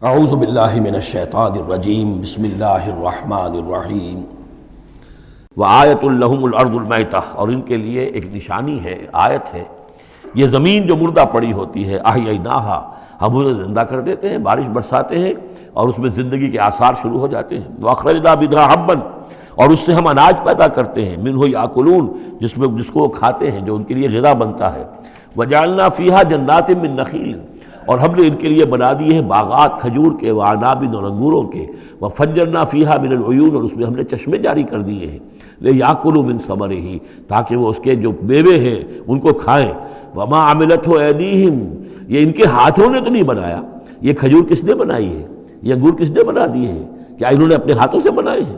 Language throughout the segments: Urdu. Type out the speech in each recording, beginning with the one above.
اعوذ باللہ من الشیطان الرجیم بسم اللہ الرحمن الرحیم وآیۃ لہم الارض المیتہ، اور ان کے لیے ایک نشانی ہے، آیت ہے، یہ زمین جو مردہ پڑی ہوتی ہے، احییناہا، ہم اسے زندہ کر دیتے ہیں، بارش برساتے ہیں اور اس میں زندگی کے آثار شروع ہو جاتے ہیں۔ واخرجنا منھا حبا، اور اس سے ہم اناج پیدا کرتے ہیں، منہ یاکلون، جس کو وہ کھاتے ہیں، جو ان کے لیے غذا بنتا ہے۔ وجعلنا فیہا جنات من نخیل، اور ہم نے ان کے لیے بنا دیے ہیں باغات کھجور کے، وعناب، اور انگوروں کے، وفجرنا فیہا من العیون، اور اس میں ہم نے چشمے جاری کر دیے ہیں، لیاکلوا من ثمرہ، تاکہ وہ اس کے جو میوے ہیں ان کو کھائیں۔ وما عملتہ ایدیہم، یہ ان کے ہاتھوں نے تو نہیں بنایا، یہ کھجور کس نے بنائی ہے، یہ انگور کس نے بنا دیے ہیں، کیا انہوں نے اپنے ہاتھوں سے بنائے ہیں؟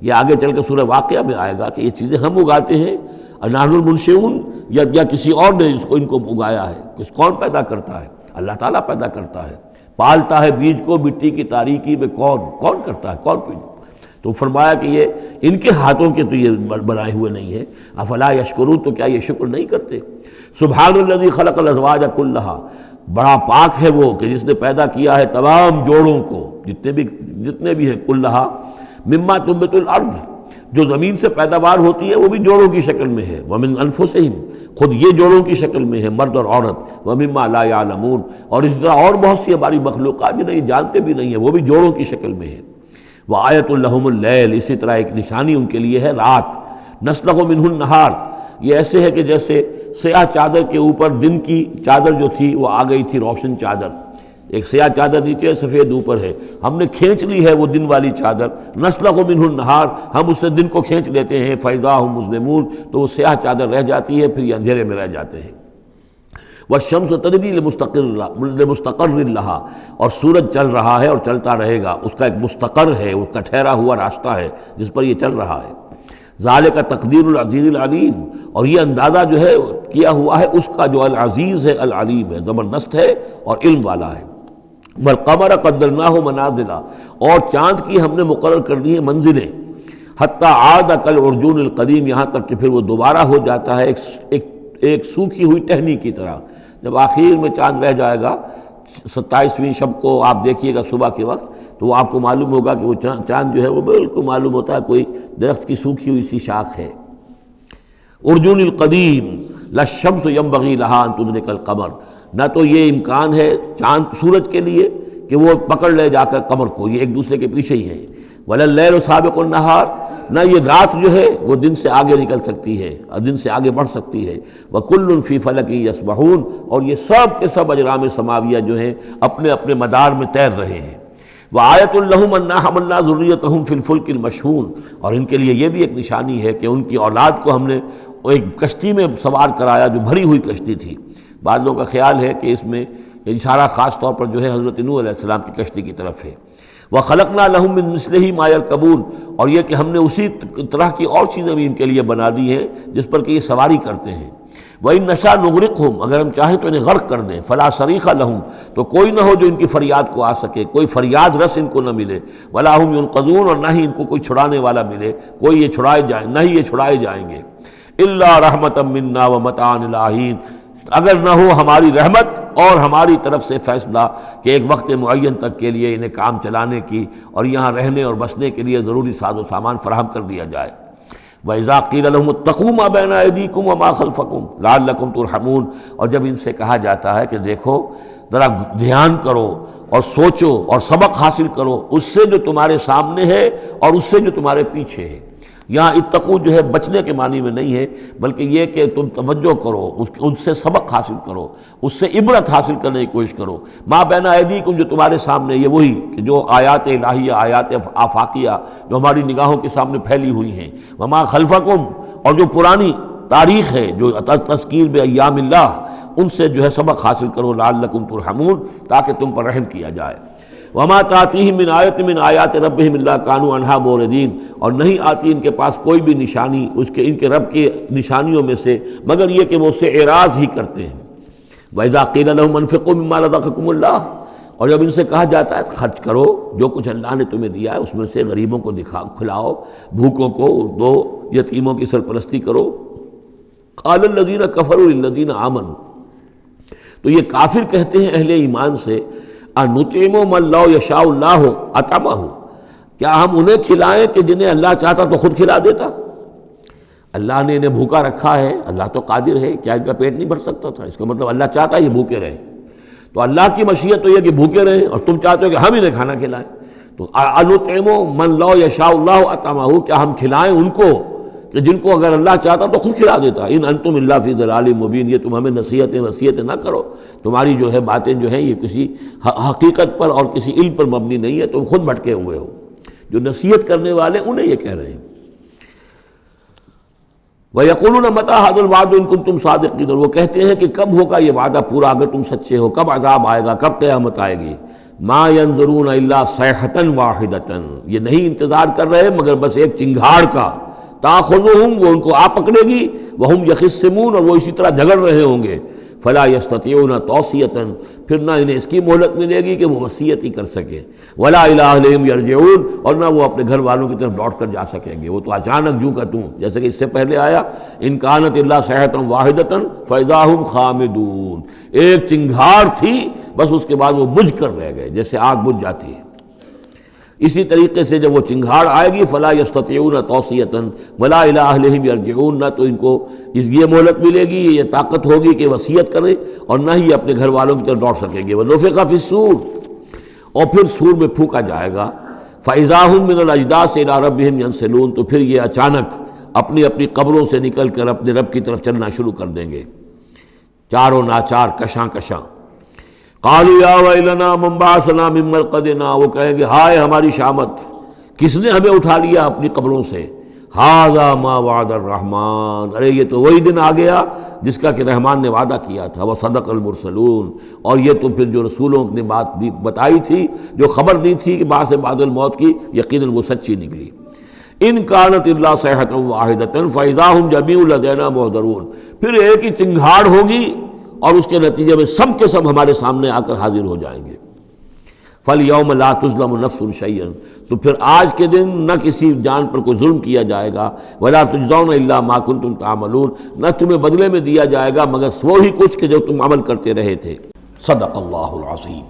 یہ آگے چل کے سورہ واقعہ میں آئے گا کہ یہ چیزیں ہم اگاتے ہیں، نحن المنشئون، یا کسی اور نے ان کو اگایا ہے، کون پیدا کرتا ہے؟ اللہ تعالیٰ پیدا کرتا ہے، پالتا ہے بیج کو مٹی کی تاریکی میں، کون کرتا ہے، کون پیدا؟ تو فرمایا کہ یہ ان کے ہاتھوں کے تو یہ بنائے ہوئے نہیں ہے۔ افلا یشکرون، تو کیا یہ شکر نہیں کرتے؟ سبحان الذی خلق الازواج کلھا، بڑا پاک ہے وہ کہ جس نے پیدا کیا ہے تمام جوڑوں کو، جتنے بھی ہیں، کلھا مما تنبت الارض، جو زمین سے پیداوار ہوتی ہے وہ بھی جوڑوں کی شکل میں ہے، ومن انفسہم، خود یہ جوڑوں کی شکل میں ہے، مرد اور عورت، ومما لا یعلمون، اور اس طرح اور بہت سی ہماری مخلوقات بھی نہیں جانتے بھی نہیں ہیں، وہ بھی جوڑوں کی شکل میں ہے۔ وآیۃ لہم اللیل، اسی طرح ایک نشانی ان کے لیے ہے رات، نسلخ منہ النہار، یہ ایسے ہے کہ جیسے سیاہ چادر کے اوپر دن کی چادر جو تھی وہ آ گئی تھی روشن چادر، ایک سیاہ چادر نیچے ہے، سفید اوپر ہے، ہم نے کھینچ لی ہے وہ دن والی چادر، نسلخ منہ النہار، ہم اس سے دن کو کھینچ لیتے ہیں، فاذا ہم مظلمون، تو وہ سیاہ چادر رہ جاتی ہے، پھر یہ اندھیرے میں رہ جاتے ہیں۔ والشمس تجری لمستقر لہا، اور سورج چل رہا ہے اور چلتا رہے گا، اس کا ایک مستقر ہے، اس کا ٹھہرا ہوا راستہ ہے جس پر یہ چل رہا ہے۔ ذالک تقدیر العزیز العلیم، اور یہ اندازہ جو ہے کیا ہوا ہے اس کا جو العزیز ہے، العلیم ہے، زبردست ہے اور علم والا ہے۔ والقمر قدرناہ منازل، اور چاند کی ہم نے مقرر کر دی ہیں منزلیں، حتی عاد کالعرجون القدیم، یہاں تک کہ پھر وہ دوبارہ ہو جاتا ہے ایک سوکھی ہوئی ٹہنی کی طرح۔ جب آخر میں چاند رہ جائے گا 27ویں شب کو آپ دیکھیے گا صبح کے وقت، تو وہ آپ کو معلوم ہوگا کہ وہ چاند جو ہے وہ بالکل معلوم ہوتا ہے کوئی درخت کی سوکھی ہوئی سی شاخ ہے۔ ارجون القدیم لا الشمس ينبغي لها ان تدرك القمر، نہ تو یہ امکان ہے چاند سورج کے لیے کہ وہ پکڑ لے جا کر قمر کو، یہ ایک دوسرے کے پیچھے ہی ہے۔ ولا الليل سابق النهار، نہ یہ رات جو ہے وہ دن سے آگے نکل سکتی ہے اور دن سے آگے بڑھ سکتی ہے۔ وَكُلٌّ فِي فَلَكٍ يَسْبَحُونَ، اور یہ سب کے سب اجرام سماویہ جو ہیں اپنے اپنے مدار میں تیر رہے ہیں۔ وَآیَةٌ لَهُمْ أَنَّا حَمَلْنَا ذُرِّيَّتَهُمْ فِي الْفُلْكِ الْمَشْحُونِ، اور ان کے لیے یہ بھی ایک نشانی ہے کہ ان کی اولاد کو ہم نے ایک کشتی میں سوار کرایا جو بھری ہوئی کشتی تھی۔ بعض لوگوں کا خیال ہے کہ اس میں اشارہ خاص طور پر جو ہے حضرت نوح علیہ السلام کی کشتی کی طرف ہے۔ وَخَلَقْنَا لَهُم مِّن مِّثْلِهِ مَا يَرْكَبُونَ، اور یہ کہ ہم نے اسی طرح کی اور چیزیں بھی ان کے لیے بنا دی ہیں جس پر کہ یہ سواری کرتے ہیں۔ وَإِن نَّشَأْ نُغْرِقْهُمْ، اگر ہم چاہیں تو انہیں غرق کر دیں، فَلَا صَرِيخَ لَهُمْ، تو کوئی نہ ہو جو ان کی فریاد کو آ سکے، کوئی فریاد رس ان کو نہ ملے، وَلَا هُمْ يُنقَذُونَ، اور نہ ہی ان کو کوئی چھڑانے والا ملے، کوئی یہ چھڑائے جائیں، نہ ہی یہ چھڑائے جائیں گے۔ إِلَّا رَحْمَةً مِّنَّا وَمَتَاعًا إِلَىٰ حِينٍ، اگر نہ ہو ہماری رحمت اور ہماری طرف سے فیصلہ کہ ایک وقت معین تک کے لیے انہیں کام چلانے کی اور یہاں رہنے اور بسنے کے لیے ضروری ساز و سامان فراہم کر دیا جائے۔ وَإِذَا قِيلَ لَهُمُ اتَّقُوا مَا بَيْنَ أَيْدِيكُمْ وَمَا خَلْفَكُمْ لَعَلَّكُمْ تُرْحَمُونَ، اور جب ان سے کہا جاتا ہے کہ دیکھو ذرا دھیان کرو اور سوچو اور سبق حاصل کرو اس سے جو تمہارے سامنے ہے اور اس سے جو تمہارے پیچھے ہے۔ یہاں اتقو جو ہے بچنے کے معنی میں نہیں ہے، بلکہ یہ کہ تم توجہ کرو، ان سے سبق حاصل کرو، اس سے عبرت حاصل کرنے کی کوشش کرو۔ ما بین ایدیکم، جو تمہارے سامنے، یہ وہی کہ جو آیات الہیہ، آیات آفاقیہ جو ہماری نگاہوں کے سامنے پھیلی ہوئی ہیں، وما خلفکم، اور جو پرانی تاریخ ہے جو تذکیر بایام اللہ، ان سے جو ہے سبق حاصل کرو، لعلکم ترحمون، تاکہ تم پر رحم کیا جائے۔ وما تاتیہم من آیۃ من آیات ربہم الا کانوا عنہا معرضین، اور نہیں آتی ان کے پاس کوئی بھی نشانی ان کے رب کی نشانیوں میں سے مگر یہ کہ وہ اس سے اعراض ہی کرتے ہیں۔ وَإِذَا قِيلَ لَهُمْ أَنفِقُوا مِمَّا رَزَقَكُمُ اللَّهُ، اور جب ان سے کہا جاتا ہے خرچ کرو جو کچھ اللہ نے تمہیں دیا ہے اس میں سے، غریبوں کو کھلاؤ، بھوکوں کو دو، یتیموں کی سرپرستی کرو۔ قَالَ الَّذِينَ كَفَرُوا لِلَّذِينَ آمَنُوا، تو یہ کافر کہتے ہیں اہل ایمان سے، انطعم من لو یشاء اللہ اطعمہ، کیا ہم انہیں کھلائیں کہ جنہیں اللہ چاہتا تو خود کھلا دیتا؟ اللہ نے انہیں بھوکا رکھا ہے، اللہ تو قادر ہے، کیا ان کا پیٹ نہیں بھر سکتا تھا؟ اس کا مطلب اللہ چاہتا ہے یہ بھوکے رہیں، تو اللہ کی مشیت تو یہ کہ بھوکے رہیں، اور تم چاہتے ہو کہ ہم انہیں کھانا کھلائیں۔ تو انطعم من لو یشاء اللہ اطعمہ، کیا ہم کھلائیں ان کو کہ جن کو اگر اللہ چاہتا تو خود کھلا دیتا؟ ان انتم الا فی ضلال مبین، یہ تم ہمیں نصیحتیں نہ کرو، تمہاری جو ہے باتیں جو ہیں یہ کسی حقیقت پر اور کسی علم پر مبنی نہیں ہے، تم خود بھٹکے ہوئے ہو۔ جو نصیحت کرنے والے انہیں یہ کہہ رہے ہیں۔ وَيَقُولُونَ مَتَىٰ هَٰذَا الْوَعْدُ إِن كُنتُمْ صَادِقِينَ، اور وہ کہتے ہیں کہ کب ہوگا یہ وعدہ پورا اگر تم سچے ہو، کب عذاب آئے گا، کب قیامت آئے گی۔ مَا يَنظُرُونَ إِلَّا صَيْحَةً وَاحِدَةً، یہ نہیں انتظار کر رہے مگر بس ایک چنگھاڑ کا، تَأْخُذُهُمْ، وہ ان کو آ پکڑے گی، وَهُمْ يَخِصِّمُونَ، اور وہ اسی طرح جھگڑ رہے ہوں گے، فَلَا يَسْتَطِيعُونَ تَوْصِيَةً، پھر نہ انہیں اس کی مہلت ملے گی کہ وہ وصیت ہی کر سکے، وَلَا إِلَىٰ أَهْلِهِمْ يَرْجِعُونَ، اور نہ وہ اپنے گھر والوں کی طرف لوٹ کر جا سکیں گے، وہ تو اچانک جوں کا توں، جیسے کہ اس سے پہلے آیا إِن كَانَتْ إِلَّا صَيْحَةً وَاحِدَةً فَإِذَا هُمْ خَامِدُونَ، ایک چنگھاڑ تھی بس، اس کے بعد وہ بجھ کر رہ گئے جیسے آگ بجھ جاتی ہے۔ اسی طریقے سے جب وہ چنگھاڑ آئے گی فلا یستطیعون توصیۃ ولا الی اہلہم یرجعون، نہ تو ان کو یہ مہلت ملے گی، یہ طاقت ہوگی کہ وصیت کریں، اور نہ ہی اپنے گھر والوں کی طرف لوٹ سکیں گے۔ ونفخ فی الصور، اور پھر سور میں پھونکا جائے گا، فاذا ہم من الاجداث الی ربہم ینسلون، تو پھر یہ اچانک اپنی اپنی قبروں سے نکل کر اپنے رب کی طرف چلنا شروع کر دیں گے، چاروں ناچار کشاں کشاں۔ قالوا یا ویلنا من بعثنا من مرقدنا، وہ کہیں گے ہائے ہماری شامت، کس نے ہمیں اٹھا لیا اپنی قبروں سے۔ ھذا ما وعد الرحمن، ارے یہ تو وہی دن آ گیا جس کا کہ رحمان نے وعدہ کیا تھا۔ وصدق المرسلون، اور یہ تو پھر جو رسولوں نے بات بتائی تھی، جو خبر دی تھی کہ بعث بعد الموت کی، یقیناً وہ سچی نکلی۔ ان کانت الا صیحۃ واحدۃ فاذا هم جميع لدینا محضرون، پھر ایک ہی چنگھاڑ ہوگی اور اس کے نتیجے میں سب کے سب ہمارے سامنے آ کر حاضر ہو جائیں گے۔ فَالْيَوْمَ لَا تُظْلَمُ نَفْسٌ شَيْئًا، تو پھر آج کے دن نہ کسی جان پر کوئی ظلم کیا جائے گا۔ وَلَا تُجْزَوْنَ إِلَّا مَا كُنتُمْ تَعْمَلُونَ، نہ تمہیں بدلے میں دیا جائے گا مگر وہی کچھ کہ جو تم عمل کرتے رہے تھے۔ صدق اللہ العظیم۔